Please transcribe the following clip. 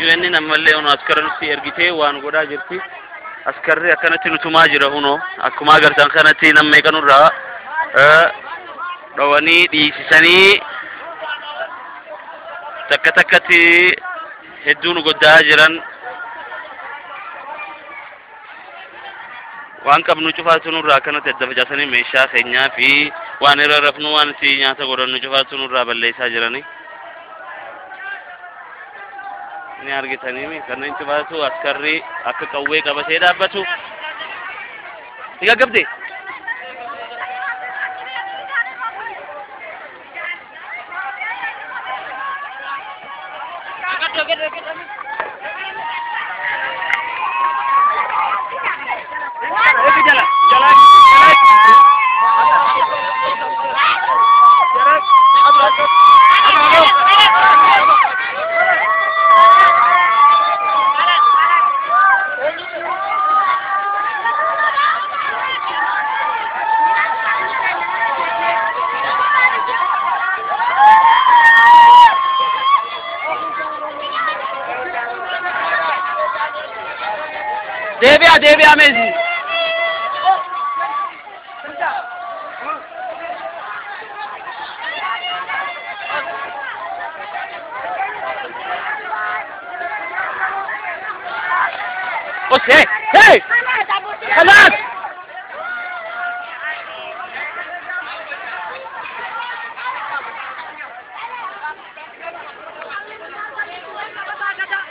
UN namalle ono askaranti ergite waan goda jirti askarri akkanatti nutuma jira huno akkuma agartan kanatti namme kanurra dhawani dhiisisanii takka takkatti hedduun goddaa jiran waan qabnu cufaatu nurraa kanatti adda facaasanii meeshaa keenyaa fi waan irra rafnu waan si nyaata godhannu cufaatu nurraa balleessaa jirani ni argitanii kanneen cufaatu askarri akka qawwee qabatee dhaabbatu higa gabde Devia mesi. Okay, hey! Halas!